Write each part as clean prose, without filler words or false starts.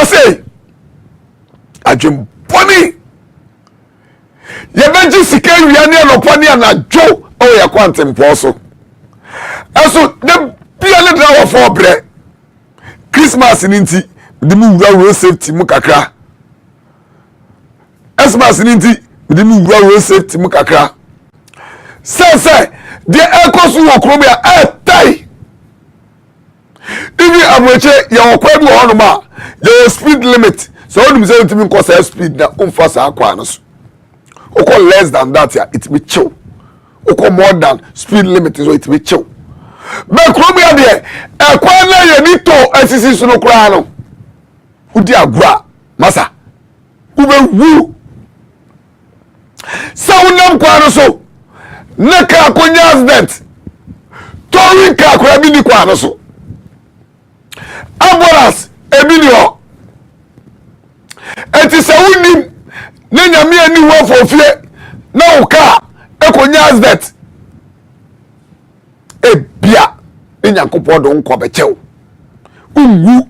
say adwem boni ye beji sika wiane no poni anadwo o ye kwantempo so eso de bia le draw for bre Christmas ninti de mu wura road safety mu kakra Christmas ninti de mu wura road safety mu kakra say de ekosu wo kromia tai ibi amoche ya okwadu ho no ma the speed limit so only say it mean cause speed na umfasa akwa no so oko less than that ya it be chill oko more than speed limit so it be chill be kromia de ekwa na ye ni to asisi so no kura no udi agura masa ube wu saunam kwa no so neka akonya accident tori ka kura bi ni kwa no so aboras ebini ho enti se woni ne nyame ani wo fofie na uka ekonya accident ebia enyankopɔ do nko bechew unwu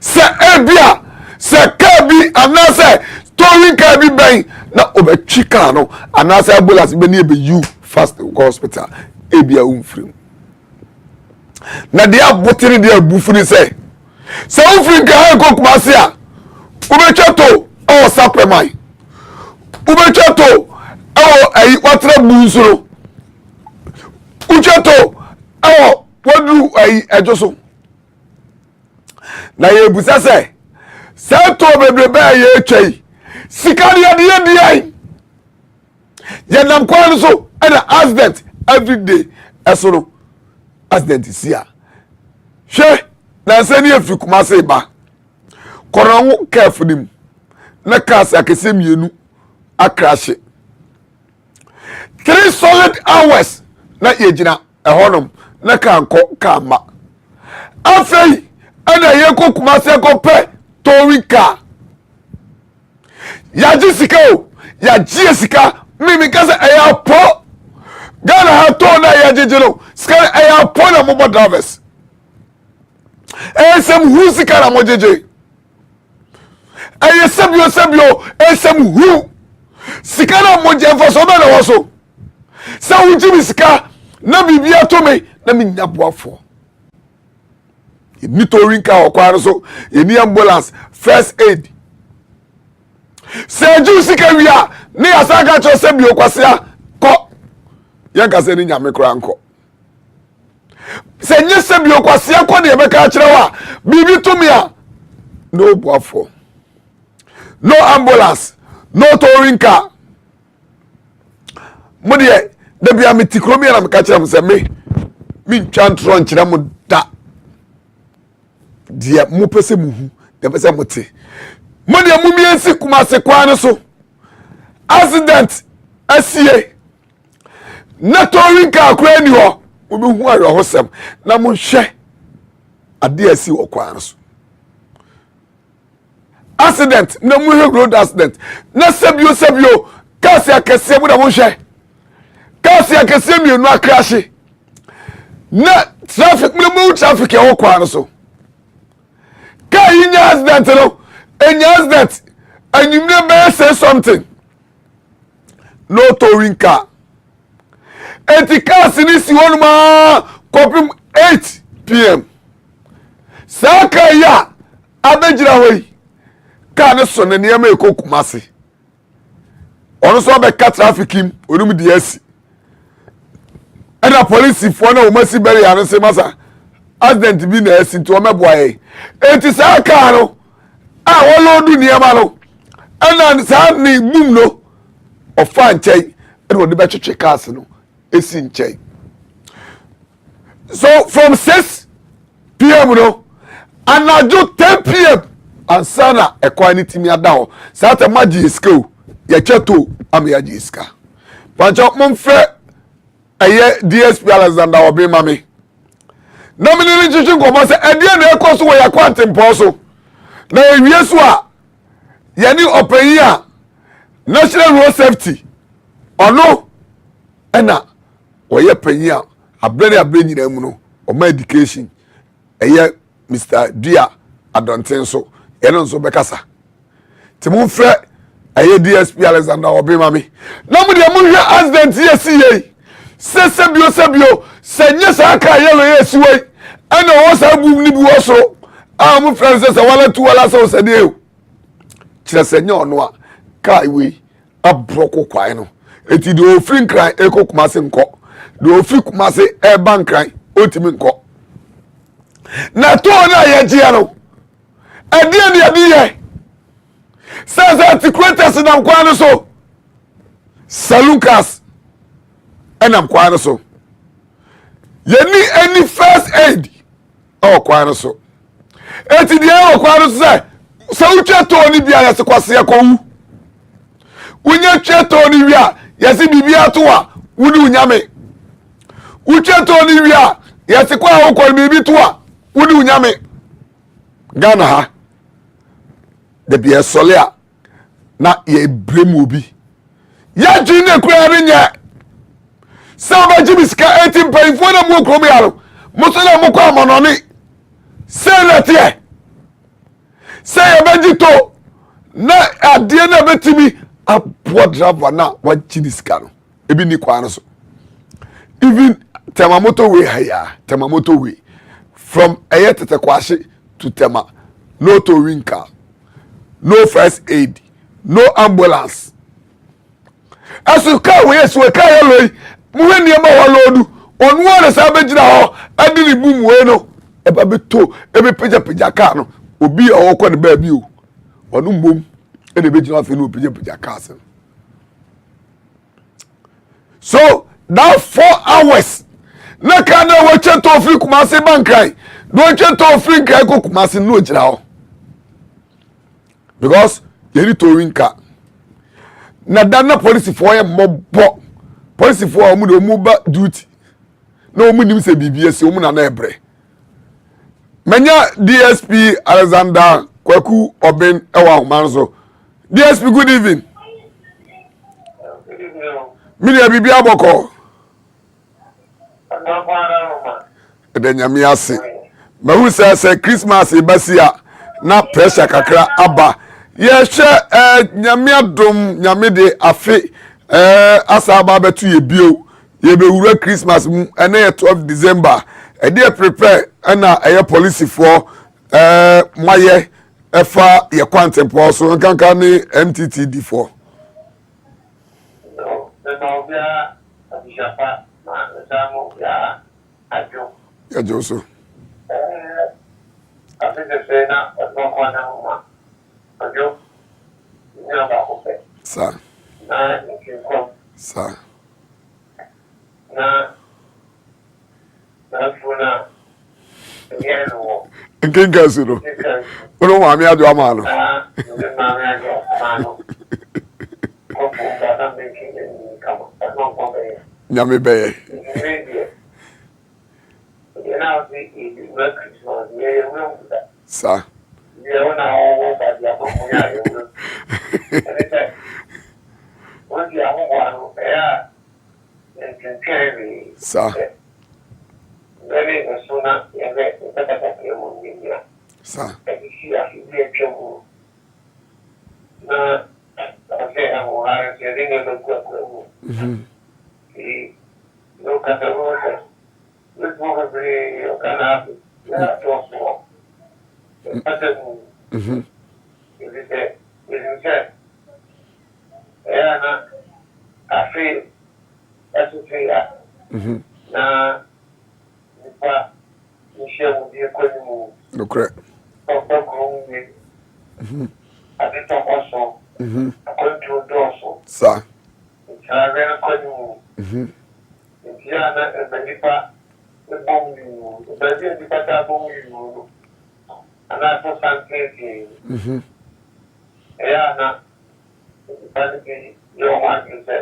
se ebia se ka bi anase story ka bi ben na obetwi ka no anase ambulance be ne be you fast hospital ebia umfrim na dia abotiri dia bufuri se ufri ka ha ko kumase a ubechato o sapemai ubechato o ayi watra bunsuro uchato o wadu ayi ejoso na ye busa se to bebrebe ye twei sikari ade dia ye nam kwan so and accident every day esoro accident sia hwe na se ni afri kumase ba koronwo carefully na cars akese mienu akrashe 3 solid hours na yegina ehonom na kanko kama afei ana ye ko kumase ko pe torika ya jisika o ya jisika mimi kasa eya po Gana ha to na ya jejelo ska eya po na mo drivers esem hu sika na mo jeje eye sebio esem hu sika na mo je fo so na wo so sa hu ji sika na bibia to me na me nyaboafo ni to rinka okwa so ni ambulance first aid se ju sika wia ni asaka cho sebio kwasia ko yanka se ni nyame kra nko se nye sebio kwasia ko de be ka kire wa bibi to me a no boafo no ambulance no towing car modie da bia metikromia na meka kire se me ntwantro nkire mu da dia mu pese mu hu da pese muti modie mu miensi kumase kwan so accident asie na towing car kra ni ho obi hu ayo hosem na mu hwe ade asi wo kwan so accident na mu he road accident na sebio kasi akese mu da mo hwe kasi akese mienu akrashi na traffic mu traffic e wo kwan so ka yinya accident no enya accident anyimne be say something no towing car etikasi ni si wonu ma kopim 8 p.m. saka ya abejira hoyi ka ne so ne niam ekokumase ono so be ka traffic im onum di asi ana police fo na o masi bere ya no se masa accident bi na asi to meboaye enti saka no a wo lodu niam no ana sa ni bum no ofa nchai e no de be twetwe cars no esi nchai so from 6 p.m. no anajo 10 p.m. ansana equality mi adaho sata maji skill ya cheto am ya jiska pancho momfe eye DSP Alexander Obi mami na mini chichi ko se edie na ekoso wo ya kwantempo so na ewie so a yani opeyi a national road safety ono ena oye panyi a abrani nyina mu no o ma education eye Mr. Dia Adonten so yɛno nso bɛkasa nti momfrɛ ɛyɛ DSP Alexander Obimami na mo deɛ monhwɛ accident yɛ si yei sɛbio sɛ nyɛ saa kaa yɛlo yɛ si wei ɛna ɔwɔ saa bum ne bi wɔ soro a mo frɛ sɛ sɛ wala tu wala sɛ wo sɛ deɛ o kyerɛ sɛ nyɛ ɔno a kaa wei aborɔko kwae no eti de ofiri nkran eko Kumase nkɔ de ofiri Kumase ɛba nkran otimi nkɔ na to na yɛ gye no ɛdeɛ ne yɛde sɛ tikretas nam kwan no so saloon cars ɛnam kwan no so yɛni any first aid ɛwɔ kwan no so eti deɛ ɛwɔ kwan no so sɛ wotwa tɔɔ ne bia yɛse kwase ɛkɔwu wonya twa tɔɔ ne wi a yɛse bibia to a wone wonyame wotwa tɔɔ ne wi a yɛse kwa a wokɔ no biribi to a wone wonyame Ghana ha de bi esole a na ye brem obi ya dwi ne kura ne nya sa ba jibi sika 18 paifo na mo krom ya no mo so na mo kwa amononi se na tie se ya banji to na ade na betimi abo driver na wa jibi sika no ebi ni kwa no so even temamoto we haya temamoto we from ayetete kwashi to tema no towing car no first aid no ambulance asu car we yes we car yellow mu we niam wa lodu onu wa sa begira ho adi ni bum we no e ba beto e be peja car no obi a wo kɔ ne ba bi o onu mbom e de begira afi no peja car sen so that 4 hours na ka na wo che to fi Kumase bankai no che to fi nkai ko Kumase no gira ho because yeri towing car na dana police for ye mobbo police for omu de omu ba duty na omu nim se bibia se omu na na ebre manya DSP Alexander Kwaku Oben ewa homanso DSP good evening mi de bibia boko de nyame ase ma hu se Christmas e basia na pressure kakra aba ye hwe nyame adom nyame de afi asaba betu ye bio ye be wura Christmas mu ene 12 December e dey prepare na eye police for maye efa ye kwantempo so nkanka ni MTTD for no bia abishapa ma zamu ya ajo ya joso afite sena no kwana ma ajo ni aba ko pe sa na nkinko sa na funa yelo nkinka suro ono ma mi ajo ama no ni ma mi ajo ma ko ko da na nkinke ni kama no ko be nyame be now the work Christmas yeah we that sa yeah when I that ya ko ya yo when ya ho wa ya en carry sa very sooner ya ve ta ke mo ni ya sa e si ya si ye chemo na ase a ho ha se ringa do ko e no ka ta ho this woman be kana ya to so na afi asufia na nipa nishamu die kwani mu nokre to ko mu ati to koso akontu doso sa ntawe na kwani mu ntia na nipa bom ni badia di pata bom ni ana to sanke na bani yo ma se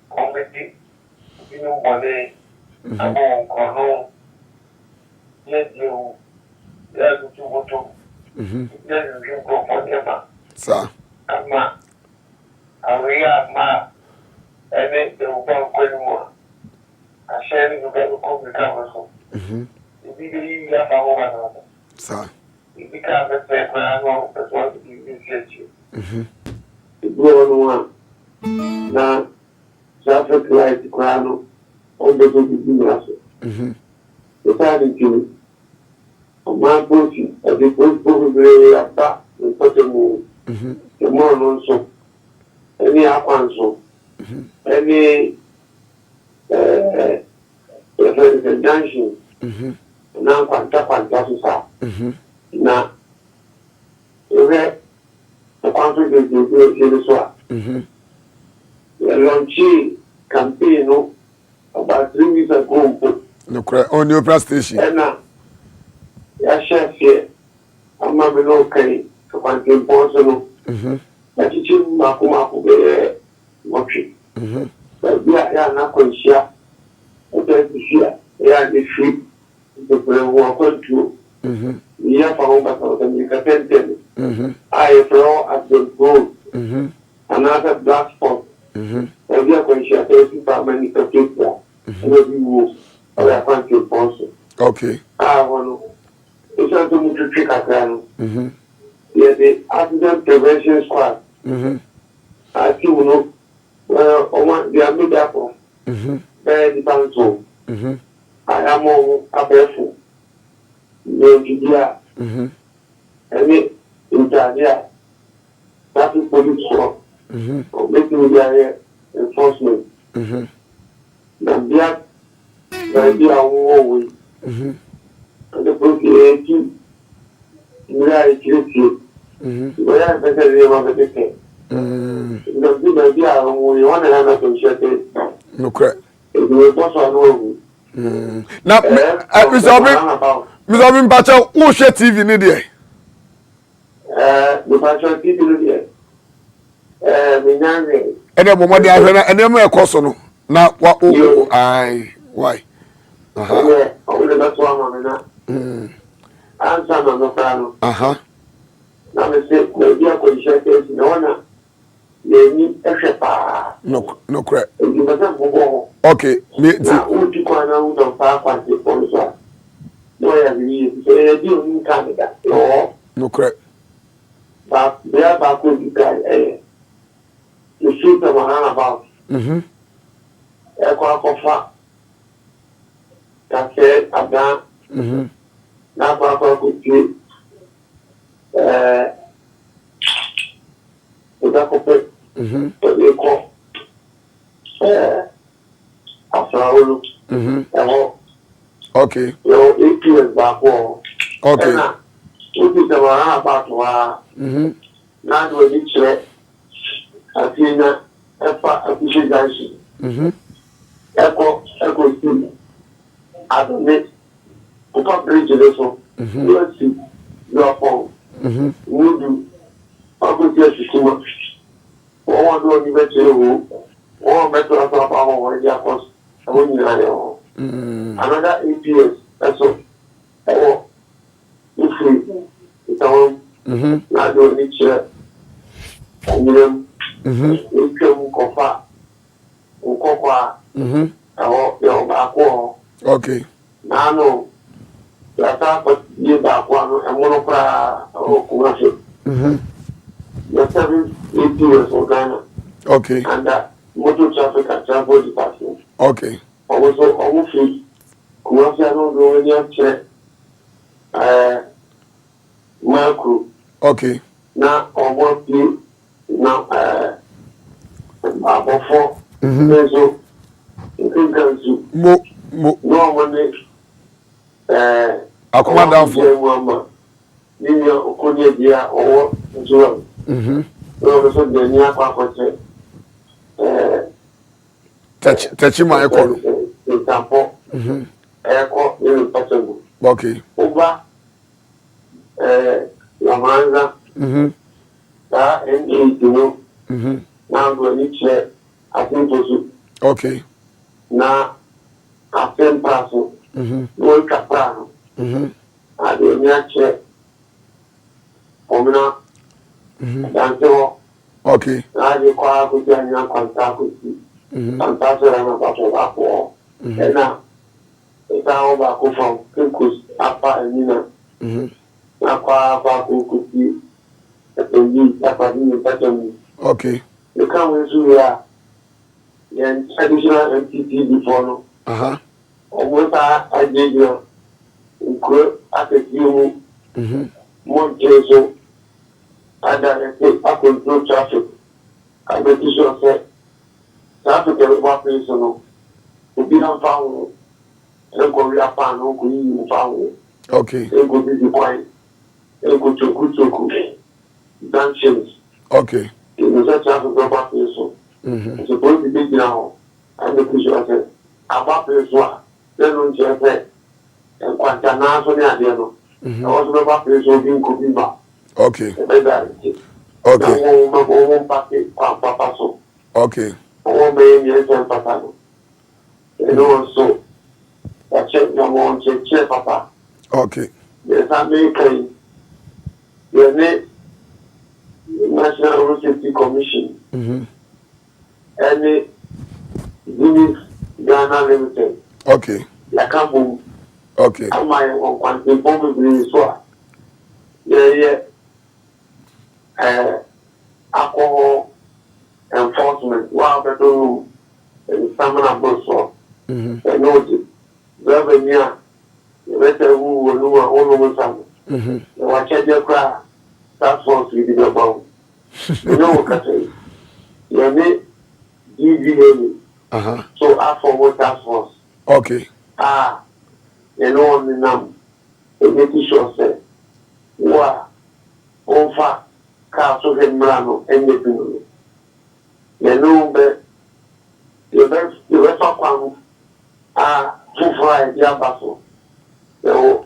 komiti binu bole abo kono ye dio ya tu boto ye ju ko fodema sa ama awia ma ene de ubon ko ni mo asheri no be ko mi ka so ibi ya fa ho na sa because I said, I know that's what you get you. The blue one. Now, traffic light, crown, all the good. The time to a man pushing as it was probably a back in such a move. The more also, any up answer, any junction, now contact and officer. Now, you have a conflict with the swap. The launching campaign about 3 weeks ago. No cry on your press station. And now, I shall fear. I'm not okay to find him personal. But it's in Makumaku, watching. But we are not going to share. Okay, here, they are the sheep. The walk to. We have found that you can tell them. I throw at the road. Another black spot. And we are going to share 30 family to take that. And we move. I want to person. Okay. I want to. It's not to move to trick a ground. Yeah, the accident prevention squad. I think we know. Well, they are made up of. Very council. I am all careful. No, India. Any India. That is police work. Making their enforcement. Nambia, Nambia, way. And the book is we are a we are better than the ticket. The we want to have a share. No cry. It will also Now, Mr. Obin Pacha, who share TV ni there? The Pacha TV there. And then Momadi Ahena, and then my cousin. Now, what? Oh, I why? Yeah, only that's one man. Answer no plan. Now me say, maybe I could share this in honor. They need extra power. No cry. You must have go. Okay, me. Now, who to go around on power and the police? No, I believe. So they do in Canada. No cry. But they are back with the guy. You shoot them about. Echo that's it, I'm done. Now, Papa could do the copy. But they call after all. Okay. Your 8 years back. Okay. What is the one about? Now, when you check, I see that appreciation. Echo, I don't need to talk to let's see your phone. Would you? I could get you too much. Or do you bet you? Or better as a power when you are another 8 years. That's all. Oh, if we, it's our not doing it yet. And you can confirm. Okay. Now, that's you back one and monopra or commercial. You're 7 years of Ghana. Okay. And that motor traffic and transport department. Okay. Also, almost commercial going your check. Macro. Okay. Now, almost you now, before. So, Mo. No money. Akuma down for. Nina Okonia dia or Joel. No, so the near Papa Touch my echo. Example. Echo in possible. Okay. Over Lamanza. That and you know. Now go any chair. I think also. Okay. Now I send parcel. No caprano. I do near chair. Omina. Okay. I require to get your contact with you. And that's what I'm about to work for. And now, it's all back from Kinkus, Appa, and Nina. Aqua Kuti, Okay. You come with Zuria and traditional MTT before no. Almost I did you at a few more days. And I control traffic. I make sure that traffic is what is no. To be unfound, and go real fan, no good found. Okay. They go be quiet. They go to good junctions. Okay. In the traffic is what is so. It's supposed to be now. I make sure that about this one, then on Jeff and Quantana, so near the other. I was about this one being could back. Okay. Okay. Okay. Oh, baby, yes, Papa. And also, I check your mom, check Papa. Okay. Yes, I make a National Road Safety Commission. Any unit Ghana Limited. Okay. Yakabum. Okay. Am I on quantity probably so? Yeah. Alcohol enforcement. Wow, but do and someone about so. And notice. Revenue. The better who will know all of us. The watch your cry. That's what we did about. You know what I say? You need DVA. So I forward task force. Okay. You know on the name. The making sure say. Wow. Over. Castle and Mrano and the Pino. You know that the best of one are too far the battle. So,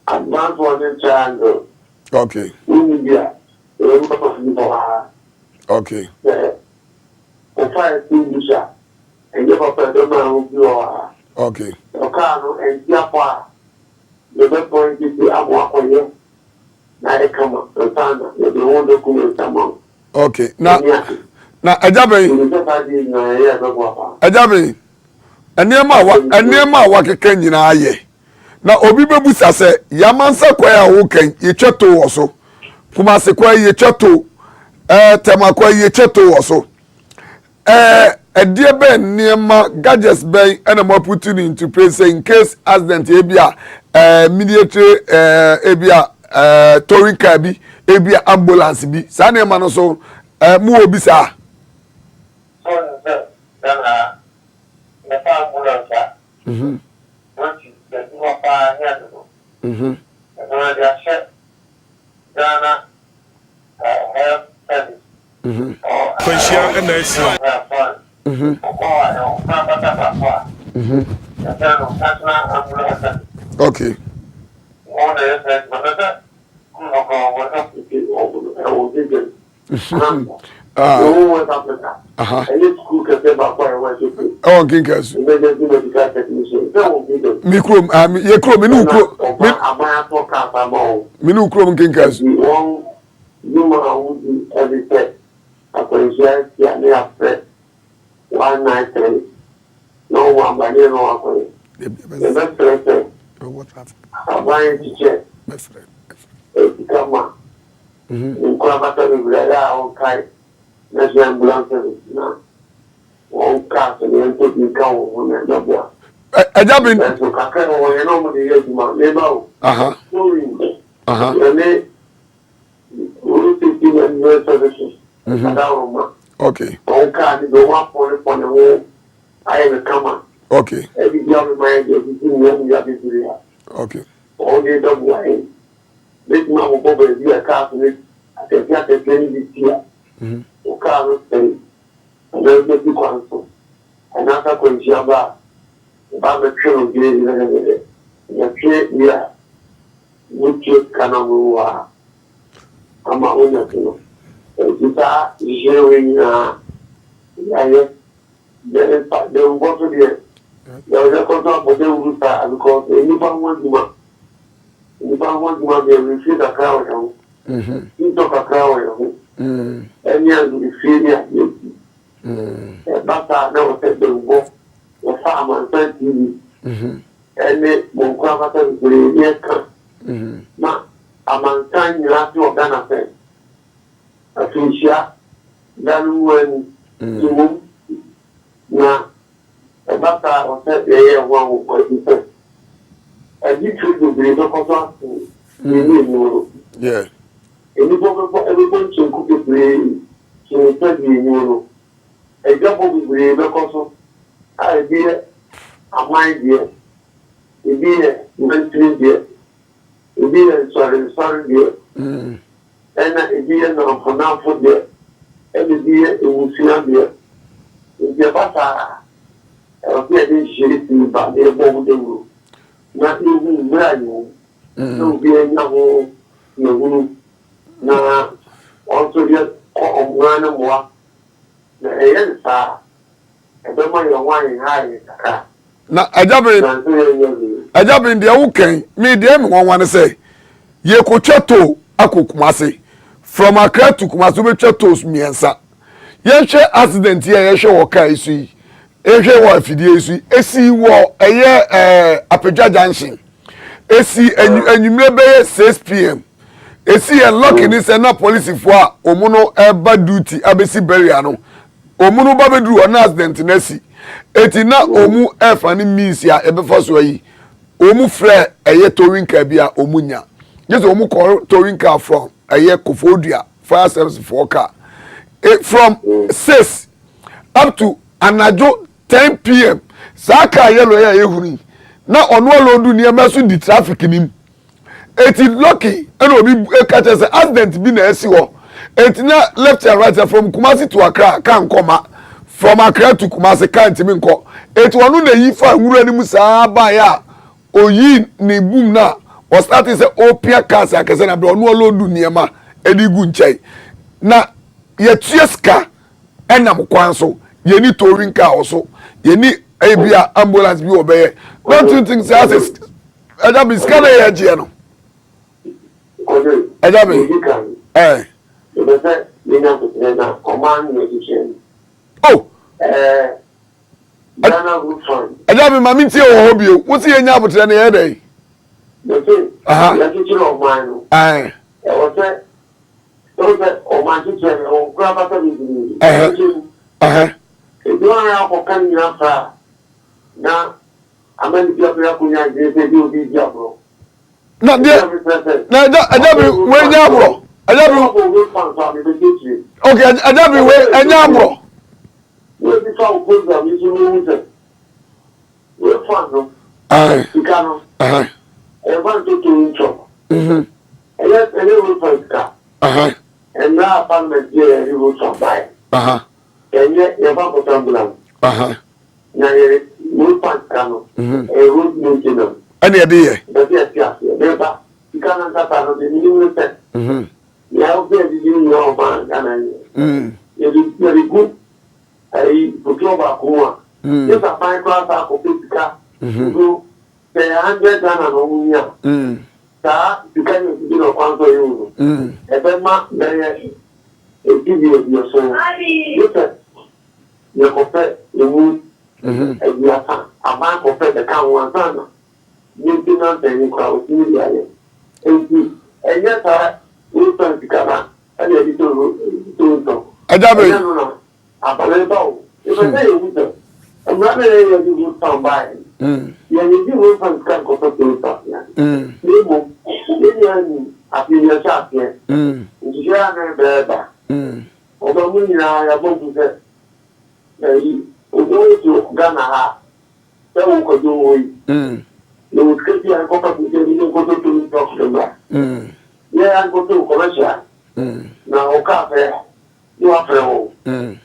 advance one in triangle. Okay. India, the number of people. Okay. The fire extinguisher and give up a donor who are. Okay. The car and Japa. The best point is the Amwaka. Now come up, the Tana, the one document among. Okay. Now, Ejabe. Ejabe. Enema wa keke nyina aye. Na obi bebusa se yamansa kwa ya wo kan ye tweto wo so. Kuma se kwa ye tweto tema kwa ye tweto wo so. Edie ben niema gadgets ben and am putting into place in case accident ebia immediately ebia touring car bi ebia ambulance bi sa na ma no so mu obi sa so na ambulance what is the papa here to and they are share Ghana health service Kweshia NS okay. Oh, Kinkas. Mikrom, ye krom, minu krom Kinkas. Everything. I 193. No one by no the best person. I'm buying to check. Come on. In Kwabata, on kite. National ambulance service now. One car and then put me count on that number. A job in. That's what I can't normally get my neighbor. Your name. We'll see you services. Okay. One car, the one for the wall. I am a comer. Okay. Every young man is in the other. Okay. All the double line. This man will probably be a car to it. I can get a training this year. The car will stay. And then get the council. And after Quinchaba, about the train of the train here, which is Kanamua. I'm a owner to know. Hearing, they will go to the there was a contract for them because anyone wants to they refuse a crowd. You talk a crowd. And you will be feeling but now said they will go the farm and TV. And they will come at the amansan nyina ti Ghana fe afinhia danu wani tumu na ebata o se ye wa wo ko ti fe edi tu bi do ko so ni no yeah eni bo chenku ke bi ki te bi no e jabo bi do ko so a bi amai bi e bi mentri bi e bi sorry bi ena e bi na fonafo bi e bi ewusia bi e bi bata o bi de jiri ti ba de bo de ru na ihu mra yo no bi na ho no na also bi o mwana mo na eyen sa ebe mo yo wan hai kaka na ajabe dia wo kan me dia me wan say ye ko twato akokumase from Accra to Kumasi be twatos miensa ye hwe accident ye hwe wo kai isu e hwe wo afidie isu esi wo eye Apedwa junction esi enwumre be 6 pm esi e lock ni se na police fo a omuno eba duty abesi burial no omuno ba bedru on accident na si eti na omu efani means ya ebefa so yi omu frɛ eye towinka bia omunya just omu call towinka from eye Kofodua fire service for car from 6 up to anajo 10 pm saka yellow ya ehuni na onu olodu ni emesu di traffic nim eti lucky eno obi catch say accident bi na esi ho eti na left and right from Kumasi to Accra kan koma from Accra to Kumasi can't me nko eti wonu na yi fa nwura ni musa ba ya oyi ni boom na o start say opia cars akese na bro no lodu niema edigu nchai na ye tieska enam kwan so ye ni touring car also ye ni ebia ambulance bi obeye don't you think say as ada bi scan ye je no ada bi oh Aja mi mami ti o ho bio. Wo si enya abotre na ye dai. Aha. Ya ti lo man no. Eh. E o se o man ti che o kra ba ta bi. Aha. E do na ko kan ni afa. Na amani bi akura kunya je se bi o bi dia bro. Na dia. Na aja bi we nya bro. Aja bi. Okay, aja bi we enya bro. We be found program is moving. We found no. Ikano. E want to intro. And we find car. And now apartment here you will survive. And yet you have a tambulance. Na ye we find kano. E road maintenance. Any idea? But yes, never. Ikano tata no the new set. Ya o be the new man kana. You very good. Ai butoba kwa esa fine class akopika do 100 Ghana no munya ta dikanye bidiro kwanzo yuno ebema beye ebibi yo so yote ye kofe emu ebiasa aba kofe de kan wanzana ni bina teni kwa usiri ale enti enya ta utan dikana ali edito ajabe Abalento, if I say you, I'm not going to do some by. You do some kind of stuff. You I feel your shot here. You share better. Although we are about to say, you go to Ghana, so we could do it. You would get your company to go to talk to them. Yeah, I go to commercial. Now, cafe. You are no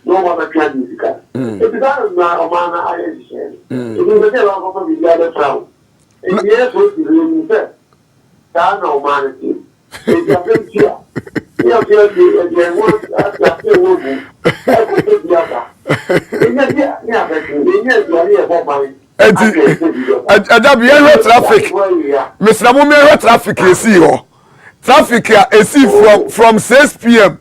one can music. If you got a man, I understand. If you get along with the other crowd, if you have to do it, that's no man. If you have been here, you have to work at the woman. I could take the other. Traffic. Mr. Mummy, traffic is here. Traffic is from 6 p.m.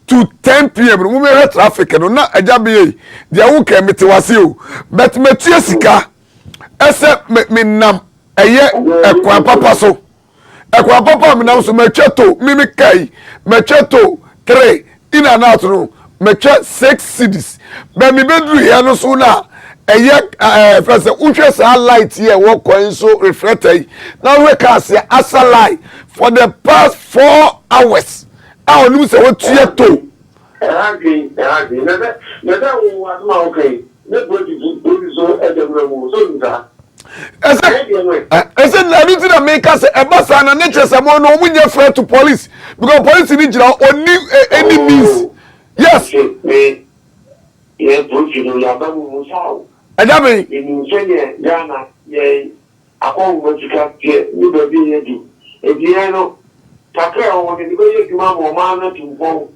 to 10 p.m. We may have traffic no na ajabe dia wo ke metewase o but metie sika ese me nam eye ekwan papa so ekwa papa me nam so mecheto mimi kai mecheto 3 in and out no meche 6 cities be me bedru here no so na eye first unhwe sa light here wo kwan so reflector na we ka se asa light for the past 4 hours onu se wo tue to nada wo asma okay ne body so edemremo so nta ese na ni ti na make us e basa na nature samo no munye afraid to police because police ni jira oni any means yes ye police no ya ba mu sawo ajabe ni senye Ghana ye akon wajika tie ni ba bi ye di e bi no takra o ni be ye duma mo ma na tumpo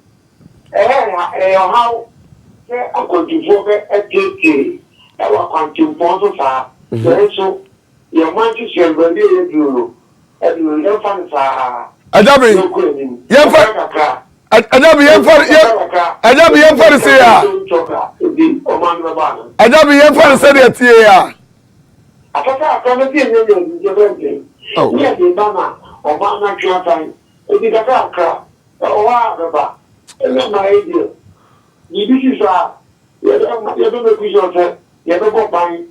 how se akontifo be etete e wa kwantumpo so sa so your man to share when you do and you fan sa ajabe ye fa ajabe ye fa se ya ajabe ye fa se de tie ya akaka akana bi enye ni je bente ni de bana o ma na twa tan e di kaka aka o wa baba e na idea ni bi sa ye do me ku jote ye do go ban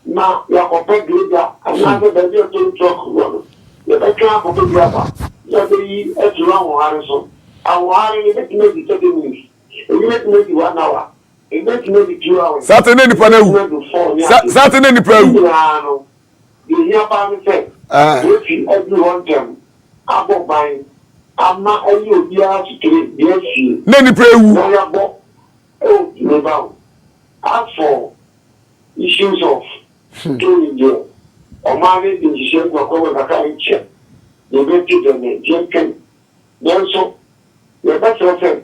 na ya compare global and na be to talk about ya be kan ko be aba ya be yi e tu awon are so awon are ni be me 30 minutes e be me 1 hour e be me 2 hours Saturday ni pa na wu Saturday ni pa wu no ye ya pa mi se we fi everyone them abo ban ama ayi obi a tikire bi afi na ni pa wu na ya bo o ni ba as for issues of doing the Omari in the shape of over the check. You get to the Jenkin. Then so, the better friend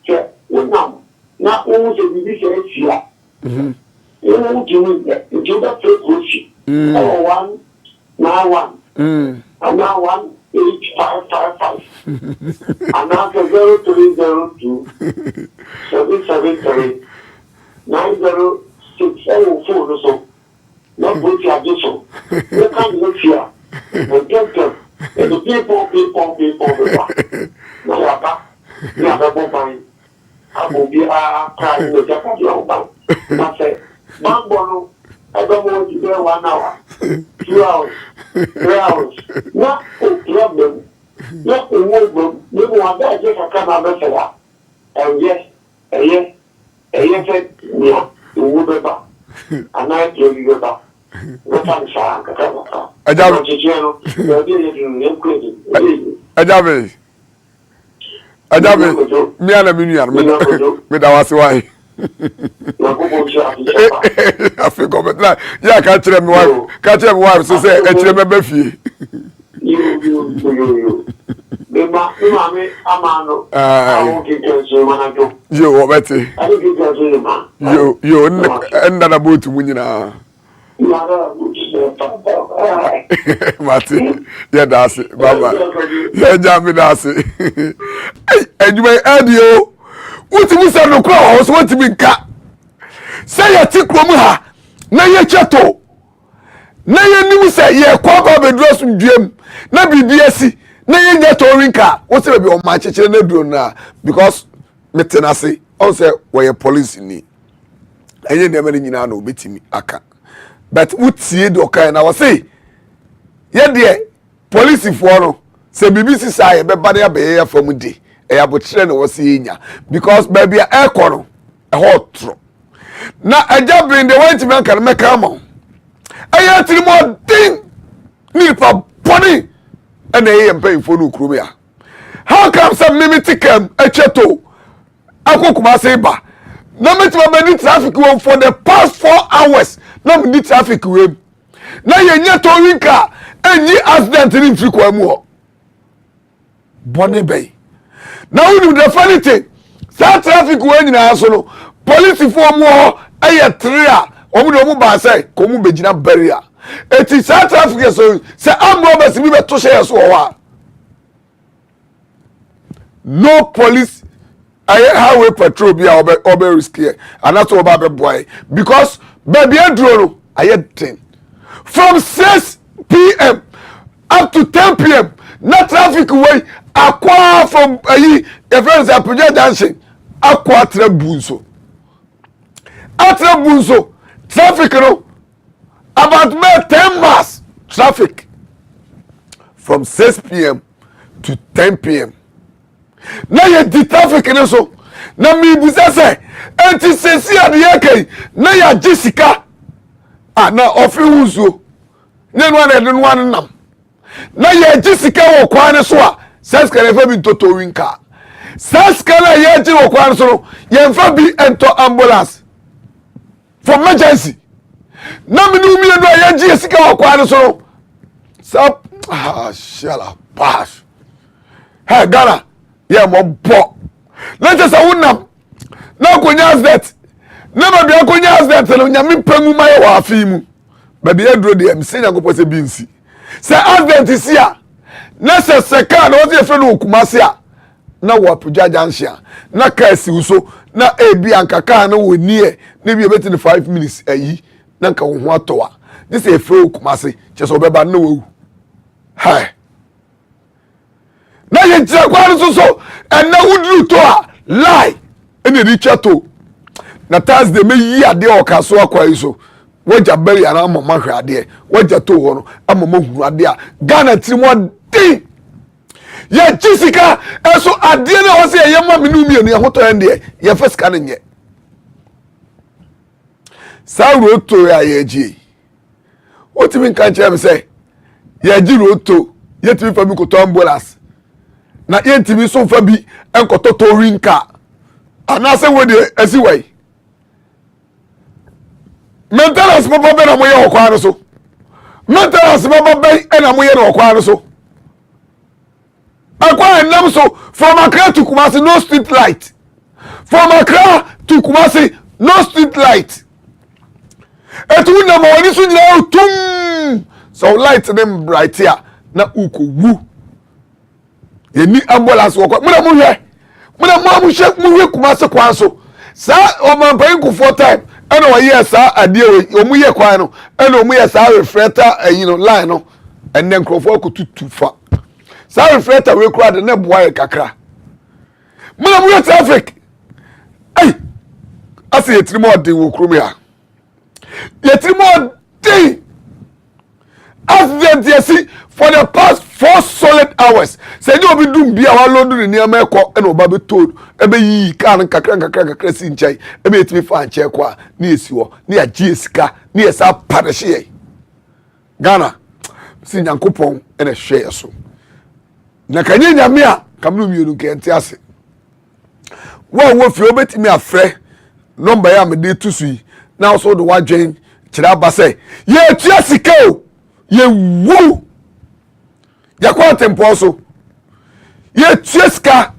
said, well, now almost a division here. You won't do that. You do that for Gucci. 1 now 1. And now 1 8555. And now 0302 773 906 4 or so. Not with your addition. You can't look here. And get them. And the people. Now, you're back. You're not buying. I will be crying with your body. I said, Mambo, I don't want to go 1 hour, 2 hours, 3 hours. Not a problem. Not a problem. You want that just a kind of message. And yes, yeah, you will be back. And I tell you back. Ajabe mi ana mi nuar me da wase wai afi ko betla ya ka kire mi wife so say e kire me ba fie yo obeti yo nda na botu mu nyina Mati, yeah, that's it. Baba, yeah, Jamie, that's it. And you may add you. What you say, no cross, what you mean, cat? Say a tick from her. Na ye chateau. Na ye new say, ye quack up a dress from Jim. Na BBSC. Na ye get Orinka. What's it be on my chicken now? Because Metenasi also were a police in me. And you never know, beating me, aka. But utie do kai na say ye de police for no say BBC say be ba de be from di e abotire na wose yenya because baby e ko no e hot na aja bring the white man can make am aya tiri mo ding ni pa boni e na ye mpa info no kuro ya how come some mimiti kam e cheto akokuma say ba na metima be ni traffic won for the past 4 hours na me ni traffic we na ye nya towing car enyi accident ni mfi kwa mu ho bone bay na we the funny thing that traffic we nyina so no police for mu ho aye 3 a omu do mu ba say ko mu begina barrier eti that traffic so say amrobers bi be to share so ho no police highway patrol be obe risky and that's what about boy because baby adro I had 10 from 6 p.m. up to 10 p.m. na traffic way akwa from ayi your friends are project dancing akwa trebunso atrabunso traffic no about 10 miles traffic from 6 p.m. to 10 p.m. na ye di traffic ne so na mi busa se enti sesi ade kai na ya jisika na ofi huzo ne no na de no nam na ye jisika wo kwan so a saska ne fa bi toto winka saska na ye ji wo kwan so no ye fa bi ento ambulance for emergency na mi nu mi no ye ji sika wo kwan so no sap shala bash hey Ghana ye mo bo na je sa wonam na konya that na ba bia konya that no nyame pangu maye wa afi mu ba bia duro de am se nyakopo se binsi se accident si a na se seka na wo se fe no kumase a na wo apujaja nsia na ka si uso na ebi ankaka na wo nie na bi ebeti 5 minutes ayi na nka wo ho atowa this e fe kumase che so beba na wo hai na ye jira kwa so and na wudru to a lie ene ri chato na Thursday me yi ade o kaso akwa iso waja beri ara mama hwe ade waja to ho no amama hunu ade a Ghana trimo din ye jisika eso ade na wo se ye ma menu mi enu ye hoto ende ye fasika ne nye sauro to ya ye ji otimi kan che me se ye ji roto ye timi fa mi ko to ambulance na ye timi so fa bi enkoto to rinka anase wo de asiwai maintenance papa be na mo ye okwa no so maintenance papa be na mo ye na okwa no so akwa enam so from Accra to Kumasi no street light from Accra to Kumasi no street light etu na mo wani so nyina tum so light them bright here na uko wu ye ni ambulance okwa mo na mo hwe mo na mo hwe mo hwe Kumasi kwan so sa o man payin ku 4 time ena wa yes ade o mu ye kwan no ena o mu yes reflector line no enne nkrofo akututu fa sa reflector we kura de na boa ye kakra mo mu traffic ai ase yetrimo de wo krum ya yetrimo de accident yesi for the past 4 solid hours say you obi dum bia wa lodu ni niam ekọ ena oba be told ebe yi kan kakra si nchai ebe etimi fa nche kwa na esi wo na agi esika na esa parehye Ghana si nyankopon ena hwe so na kanye nyame a kamnu mienu kente ase wo fi obetimi afre number ya me de tusu na so do wadwen kira ba say ye tua sika o ye wu ya kwa tempo so ye tua sika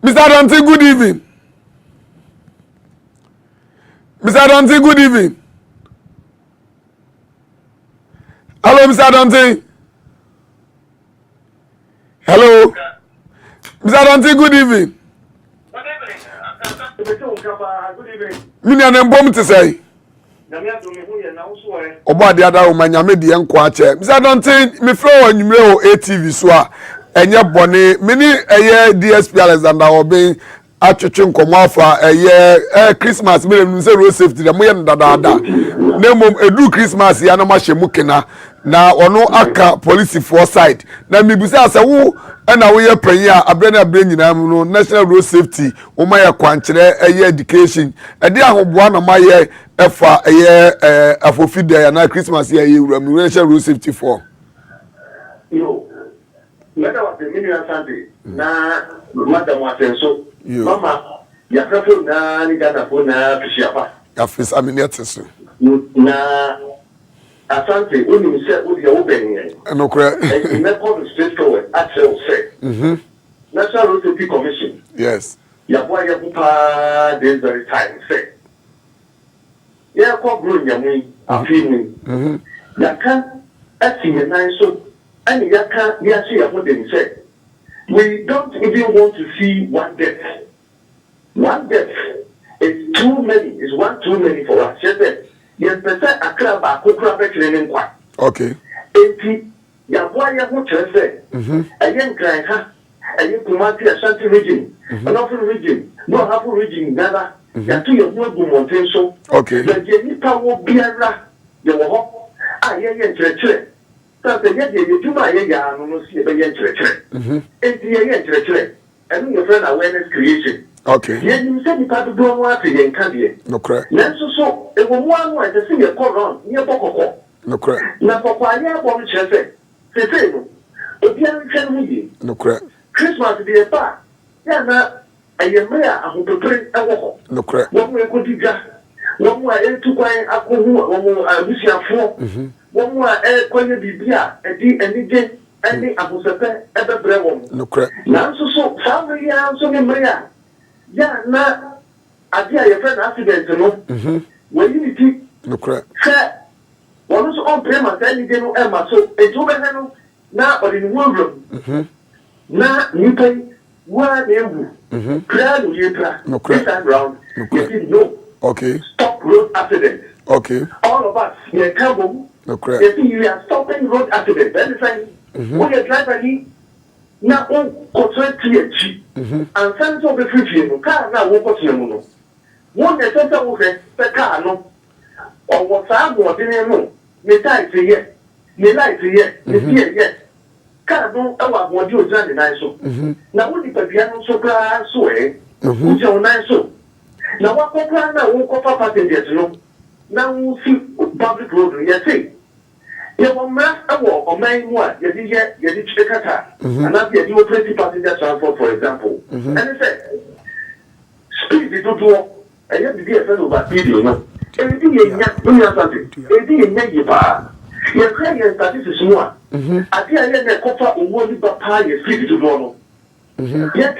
Mr. Dante, good evening. Mr. Dante, good evening. Hello, Mr. Dante. Hello. Mr. Dante, good evening. Good evening. Mini anembom te say. Oba de ada o manyame de enko ache. Mr. Dante, me flow anwumre o ATV so a enye bone mini eye DSP Alexander Obin atwetwe nkomo afa eye Christmas me nse road safety de moye ndadaada na mom edu Christmas ya na mahye kena na ono aka police for side na mibusa asa wo na wo ye panyi a abre na abre nyina mu no national road safety wo maye kwankere eye education ede ahoboa na maye efa eye afofide ya na Christmas ya ye wura mu national road safety for yo meda wa te mini Sunday na madam wa senso mama ya kafo na ni Ghana fo na fishiapa ya fis amineteso na Asante uni se udi ya ubeni no kra e me call straight forward actually say National Road Safety Commission yes ya boy ya bupa this very time say ya ko gru nyamu afini ya kan atinye nan so and ya kan ya see ya modern say we don't even want to see one death is too many, is one too many for us. Yes, Yes, better a club a cookra veteran quite. Okay. 80 Yaboya who say, a young guy, a young Kumati Ashanti region, an often region, no half region, never. Yatu your Mogu Montenso. Okay. The Jennifer will be a ra. You were home. Ah, yeah, church. So the yet you do my ya, no see a church. 80 church. And your friend awareness creation. Okay. Yet you said you can't do what you can. No correct. Nancy so, it was one way to see a call near Boko. No correct. Na papa ya bo mi chese. Sese no. Obi an twa no yi. No correct. Christmas dey ba. Ya na ayemre a ahopepere ewo ho. No correct. Wo mo ekodiga. Wo mo a etu kwan akohu wo mo abusiafo. Wo mo a kwanye bibia edi enige eni ahosepe ebebre wo. No correct. Na so family ya so ni mre ya. Ya na ade a ye friend accident no. Wo yi ti. No correct. One is on prema tell you Emma so a two now or in one room. Now you pay one you crowd you no correct round. No. Okay. Stop road accident. Okay. All of us we come no correct. You are stopping road accident. Then the same when you drive a now on control TH and send to the free car now walk to you. One the center of the car no. Or what I want in no. Me tie to ye, me light to ye, me fear ye. Can't do our what you done in I so. Now, what if a piano so class so eh? Who's your nice so? Now, what plan now won't cover passengers no? Now, we'll see public road, yes, say. You will mass a walk or main one, you did check a car, and not yet you 20 passenger transport, for example. And it said, speed the door, and you have to be a fellow about video, no? Anything you have something. Anything you make you buy. Your client statistics more. I think I let the copper or one pay your feet to normal. Yes,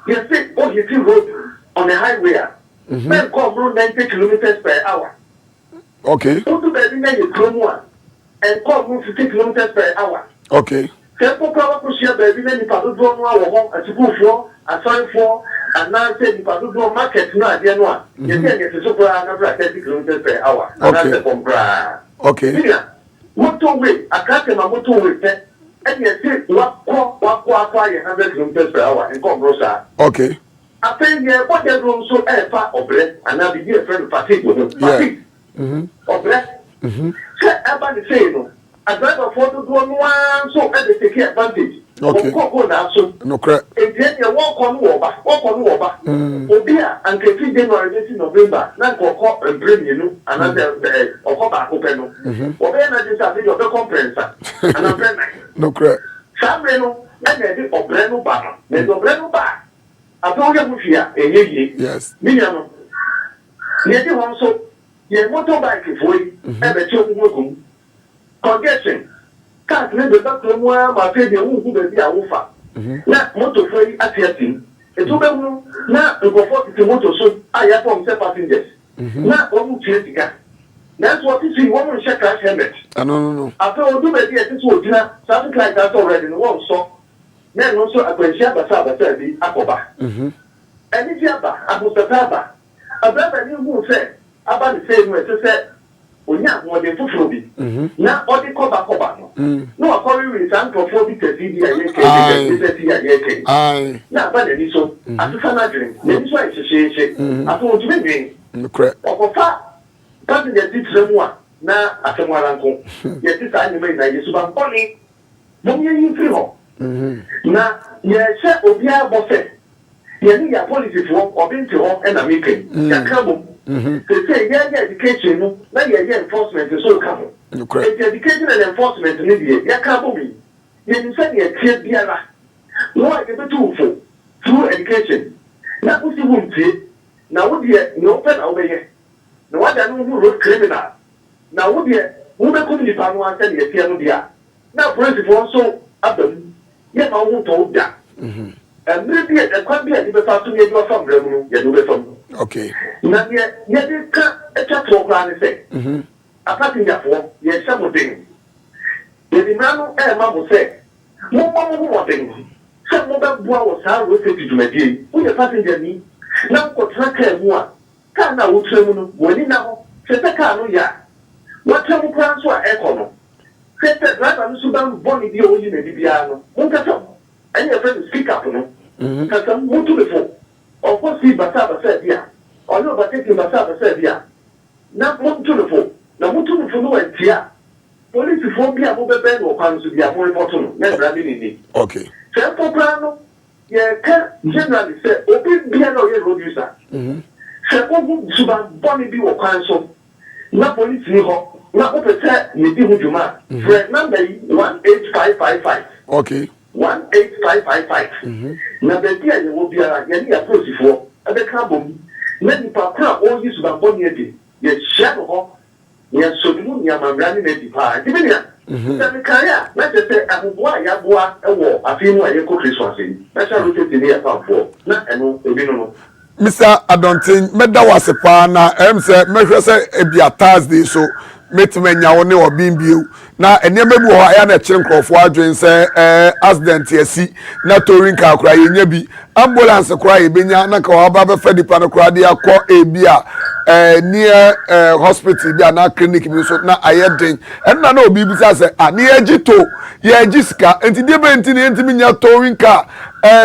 you say, oh, you see road on a highway. Men come road 90 kilometers per hour. Okay. Go to the dinner you come one and come road 50 kilometers per hour. Okay. Temple power push your baby, then you pass the door our home at 2 at 5 and now say you pass the door market no idea no. You can get to super another 30 kilometers per hour. Okay. Okay. Motorway, I can't tell my motorway, and you say, what 100 kilometers per hour and come Rosa. Okay. I think, yeah, what they're doing so air part of breath, and I'll be a friend of fatigue with him. Fatigue. Of breath. Say, everybody say, no. I drive a photo to one so that they take advantage. Okay. No correct. And then you walk on over. Obia and Kati January November, not go and bring you another or back open. Or then I just have your compressor. And I'm very nice. No correct. Some Reno, and I did a brand new bar. There's no brand new bar. I told you here, a year. Yes. Miniano. Yet you also, your motorbike for you, and the children congestion. Can't let the doctor more, my baby, who will be a woofer. Not motor free at the it's over now, to go for the motor so I have from passengers. Not one chasing. That's what you see, one check out helmet. No. After all, do this would something like that already in one so. Then also I can share the Sabbath, Akoba. And if you have a Mustapa, a brother who said about the same way to say, we have more than 2 now, all the cover. No, according to some prophetic Aye. now, but it is so. As a family, this why it's I told you, correct. or far, passenger did some one. Now, at some one uncle, yet this animal is about funny. No, you free. Now, yes, Obia Bosse. You need a policy for or being to home and American. They say, yeah, education, no, enforcement is so common. Education and enforcement in India, Yakabumi. You say a clear Biara. No, I get the through education. Now, what you won't say, now would be no pen over here. No one that know who wrote criminal. Now, would be who may come to the one and the piano dia. Now, principal also up them. Yet, I won't told that. And maybe a quite be a little to get your from revenue, you do from. Okay. Now, yet, you can't a chat to a say. A passenger for, yes, something. The man and mamma say, no one thing. Some mobile boy was how we take to my day. Who the passenger me? Now, what track more? Can't now, when you know, Se se car no ya. What time plan so econo. Se se driver no suban boni bi o yi na bibia no. Mo ka so. And your friend speak up no. Ka some mo to before. Of course see basa bia. Or no but take basa bia. Na mo to before. Na mo to before no entia. Police for bia mo bebe no kwan so bia mo report no. Na bra ni. Okay. Se for plan no. Yeah, generally say obi bia no ye road user. Se obu suban boni bi wo kwan so. Na police ni ho. Na opete ni di hu juma. Fred number 18555. Okay. 18555. Na bebi a ye wo biara ye ni approach fo. Abe ka bom. Na ni pa kra o yi suban boni e di. Ye share ho. Ye sodimu ni amamra ni na di pa. Di bi ya. Na me kaya na tete abubuwa ya boa ewo afinu aye ko Christmas ni. Na sha rotate ni ya pa fo. Na eno ebi no. Mr. Adontin meda wase pa na say mehwe say ebia Thursday so metimanya wo ne obimbiu na enema bi wo aya na kire nkrofo adwen say accident yasi na torinka akura yenya bi ambulance kura yebenya na ka wa ba be fedipa no kura de akọ ebia near hospital bi na clinic bi so na ayeden enna na obi bi say ani agito ye agisika enti de be enti ne enti nya torinka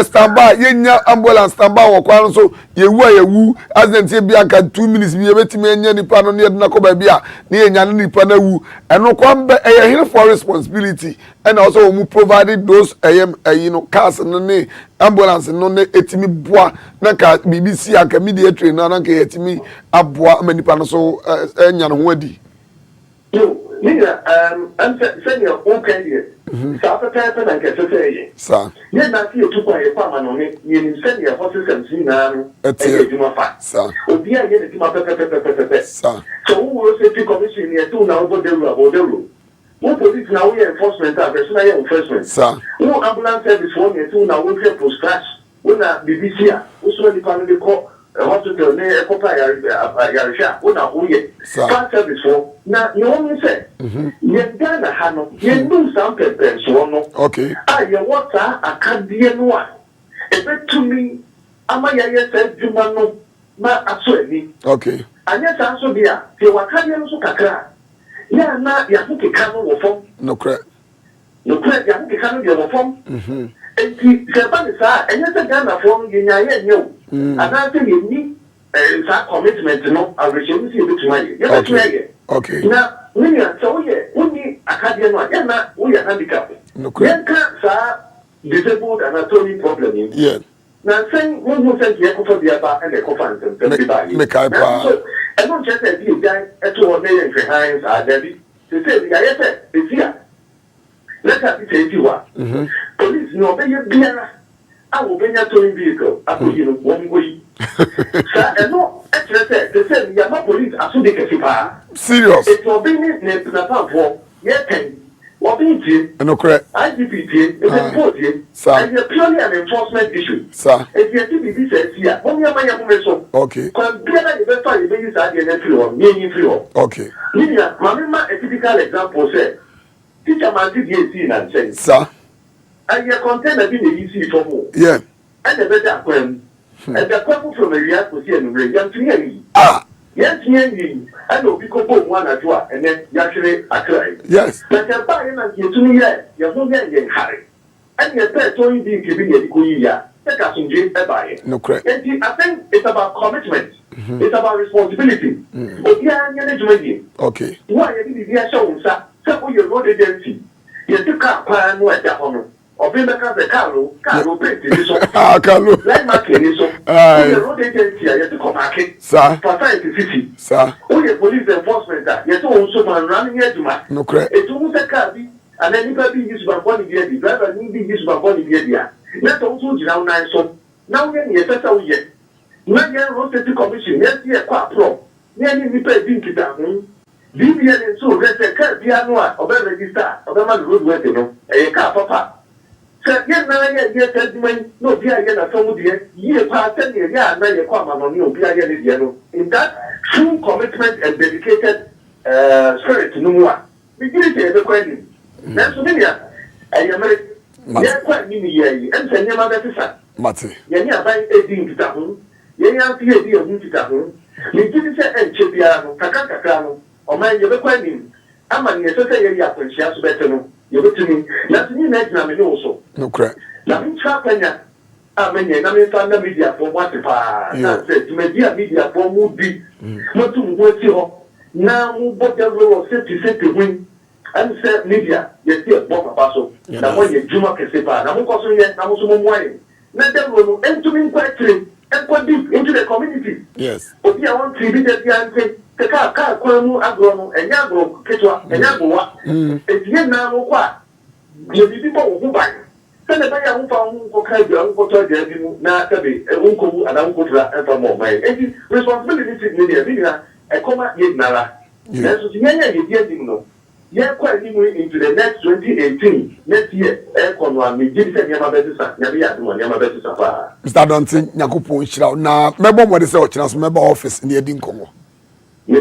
standby yenya ambulance standby wo kwa so yewu accident bi aka 2 minutes bi yebetime nya nipa no ne na ko ba bi a ne yenya nipa na wu eno kwambe here for responsibility and also we provided those cars no ambulance no ne etimi boa na ka BBC aka media train na ka etimi aboa manipa no so enya no ho adi Nina, I'm saying you're okay here. South Africa and Cassay. Sir. Yet, I see you took my farm on it. You send your horses and see now. Sir. Oh, dear, get it. Sir. So, who will say to commission here to now over the road? Who police now enforcement, enforcement. Sir. Who ambulance service for me to now will post crash. When a BBC, who's when the family call. Hospital ne ekopa yarisha una uye fan service for na no say ye Ghana ha no ye do some pepper so no okay ye water akadie no a ebetumi ama ye say djuma no ma aso ani okay anya san so bia te wakadie no so kakra ya na ya hukeka no wo fom no credit ya hukeka no wo fom enti se ba ni sa enye se Ghana fom ye nya ye nyew anase ye ni sa commitment no arrangement ye betumaye ye betumaye okay na when so ye uni akadie no ya na we ya handicap no credit ka sa disabled anatomy problem in yeah na sen who sent ye ko for dia ba and e ko fan tem bi ba me kai pa so e no just say bi guy e to one ye hwe han sa da bi se ya ye se e tia let us say you police no be ye biara I will bring to in vehicle. I put you one way. Sir, and no, actually, they said, you are not police as soon as you can. Serious. It will be in the town for yet 10. What is it? No correct. IGPT is a report here. And it's purely an enforcement issue. Sir. If you have to be said here, only a man okay. Because Biana, you better you use that in every one, meaning free. Okay. Linia, Mamma, a typical example said, teacher man did you and say, sir. And your content has been easy for more. Yeah. And the better when and the couple from a react to see and bring young to ah yes, I know we could put one at one and then you actually cry. Yes. But you're buying and you're to me yet, you're not getting Harry. And you're there to be giving a kuya. Take us in jail by it. No correct. And I think it's about commitment. It's about responsibility. But yeah, okay. Why are you showing, sir? So you're road agency. You took up plan at the home. Or be because the Carlo paint this so. Ah, Carlo. Like marking so. The road agency, you have to come back. Sir. Society city. Sir. Who the police enforcement that? You also man running here to man. No correct. It's almost a car and then you can be used by body beer. The driver need be used by body beer. That's also now nine so. Now when you set out yet. When you road safety commission, yes, yeah, quite pro. Nearly we pay being to down. BBN so let's say car piano or better register or the man road working. A car papa. Yes, no, dear, in that true commitment and dedicated spirit, no more. We give it a question. That's familiar. I am quite many and send your mother to son. Mate. Yanya by 18 to Tahun, Yanya P. of Mutahun, me did say Chibiano, Takakano, or my Yabaquanin. I'm a necessary when she has better. You bet to me, nothing next time also. No crack. Nothing trapping. I mean, I found the media for what if I said to media for would be not to work you. Now, what the role of safety to win. And said media, you see a bomb passo. Now, when you do not say, I'm also yet, I'm also way. Let them go into me quietly and put deep into the community. Yes. But you want to be the car, Quamu, Agro, and Yago, Ketua, and Yagoa. It's yet now, what? You people who buy. Send a buyer who found for Kaja, who told you, now, Tabby, a uncle, and uncle, and for more. My responsibility media, a comma, yet Nara. That's what you didn't know. Yeah, quite into the next 2018, next year, Aircon, me did say Yamabetisa, Yamabetisa. Mr. Danton, Yakupo, Shroud. Now, member what is our chance, member office in the Edinco. You,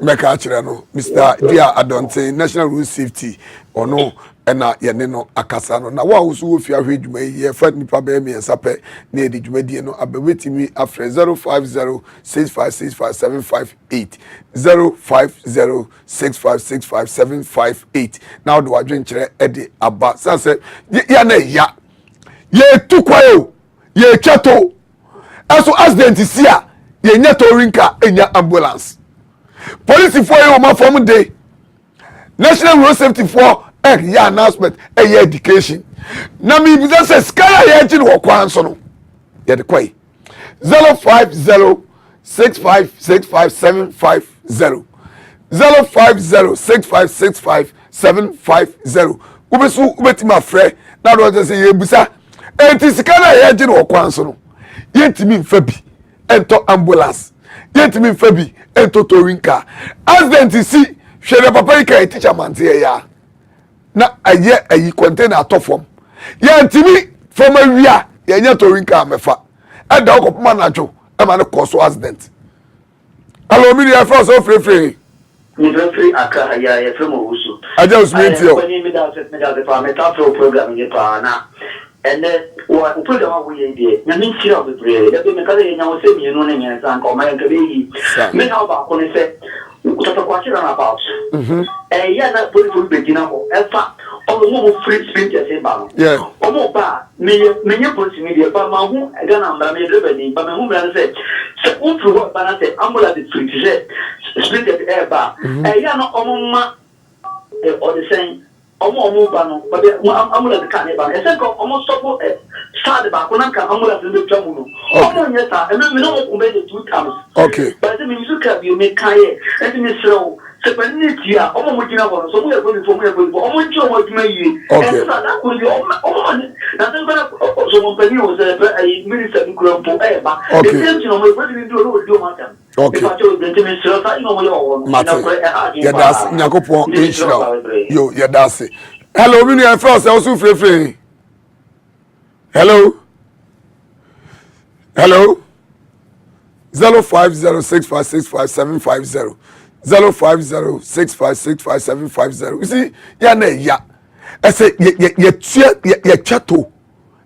Mekachirano, Mr. Dia Adonte, National Road Safety, or no, and not Yaneno Akasano. Now, what was if you are read me, ye friend me, Pabemi and Sape, near the Jumediano, I'll be waiting me after 050-6565758. 050-6565758. Now, do I drink Eddie Abba? Sunset, ya, ye too quiet, ye chateau, as so accident is here. Ye nya tourinka enya ambulance police for you ma from day national road safety for ya announcement education na me bi say sky ya ji wo kwan so no ye de kwai 050-6565750 050-6565750 ubesu ubetima frɛ na do say ye busa enti sky ya ji wo kwan so no ye timi mfa bi ento ambulance yet me fabi ento tourinka accident si hwere papa ika teacher mantie ya na ayi container atofom ye ntimi from awia ye nya tourinka mefa eda okopoma najo e ma ne cause accident allo mi dia for so free ni free aka ya from osu aja usmenti yo ni mi da fa meta program ni pa na and then what program we dey na min kira be pray da be me kale nya wo se mi no na nya san ko ma nka be yi me na ba ko ni se utata kwa chira na about ya na police be gina ho e fa o mo free speech e se ba no o mo ba me nya police media ba ma hu ga na mbra me de be ni ba me hu mbra se se o tru ho ba na se amula de free je speech e ba ya no o mo ma o de sen omo ba no ba de amula de kan e ba e se ko omo sopo start ba ko na kan amula de twamu no omo nyesa e me no ko be de 2 times okay but me music bi o me kan e e me sro se pa ni ti a omo mo gina bo so mo e go ni fo mo e go omo nchi omo duma yi e so da ko di omo na se ba so mo pa ni o se pa ai minister ni kuro po e ba e se nchi no mo e go ni do no do ma tan okay Yadas Nyakopon Israel. Yo, Yadasi. Hello, we need first also free. Hello. 05065655750. 05065655750. You see, ya ne ya. I say ye chato.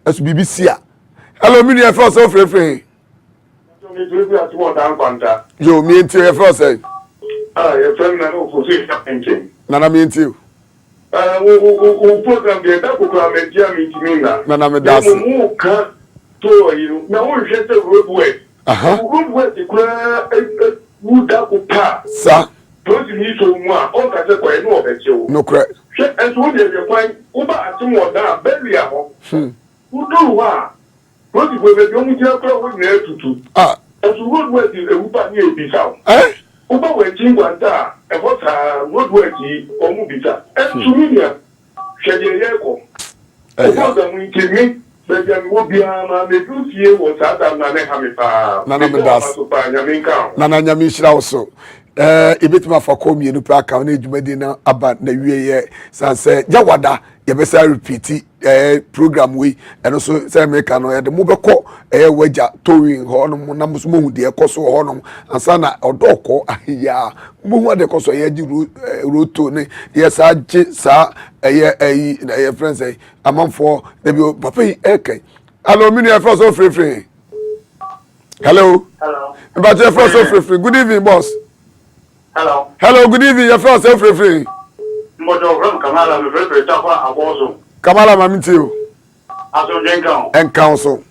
As BBC. Hello, we need first also free. Yo, me and you first say. Your friend no for say something. Nana me and you. Program de da program e dia me timina. Nana me das. Mo ka to you. Na wo hwete roadway. Roadway de kura wo da ko pa. Sa. To di ni so mu a on ka se kwa no obeche wo. No correct. She enso de de kwan wo ba atimo da beria ho. Wo do wa. Wo di bo be o mu jira kura wo na tutu. Enso roadway de e wo ba ni e bi sa. Uba weji ngwanta e hota roadwork omu bita entuminia hwede yeko oboda mu nkemi beja mi obia ma medufie wo sada na ne ha me pa nana me das nana nyami shira oso ebetima fa ko mienu pra ka na edwumadi na aba na wieye sanse jawada ye be say repeat program we eno so say America no ye de mo be ko waja towing ho no na mo so mo hu de ekoso ho no ansa na odoko ahia mo hu de ekoso ye ji roto ne ye sa ji sa ye friends amam for de bi papa yi eken allo mini e for so free Hello. Hello. But your first free. Good evening, boss. Hello. Hello, good evening. Your first free. Mbodo from Kamala, me free talk about Kamala Mamintio. Aso Jenkao. And council.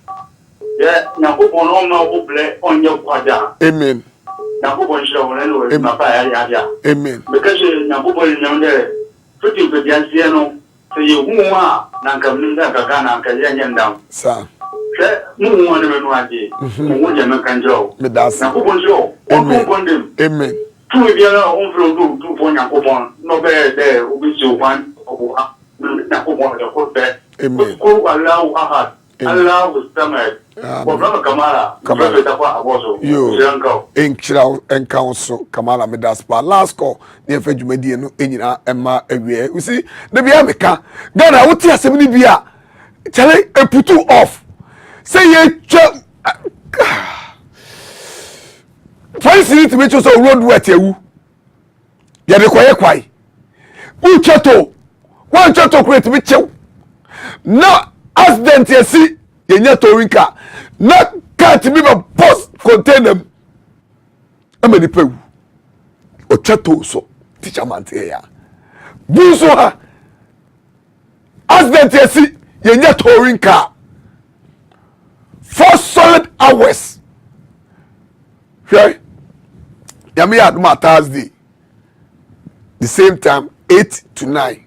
Yeah, na ko no na ko ble onye kwaja. Amen. Na ko bon shiro na no ma pa ya ya. Amen. Because na ko bon na ndere. Futi ko jansie no. Se ye hu a na nkam nim da ka na ka ya nyandam. Sa. Se mu mu na me no aje. Mu je me kanjo. Me das. Na ko bon shiro. Amen. Amen. Tu biara on fro du fo nya ko bon. No be de obi si wan obo ha. Na ko bon de ko be. Amen. Ko Allahu ahad. Allahu samad. Problem Kamala. Kamala takwa aboso. Yo. En council Kamala me das pa last call. Ne fa dwumadi no enyina emma awie. You see, the bia meka. Ghana wo ti asem ni bia. Chale e putu off. Say ye twa fancy to make so road wet ewu. Ya de kwaye kwai. U chato. One chato create me chew. Na accident yesi yenya torinka. Na can't be a boss contain them. I'm a pew. O chato so teacher man ya. Buso ha. Accident yesi yenya torinka. 4 solid hours. Okay? Yami had my Thursday. The same time, 8 to 9.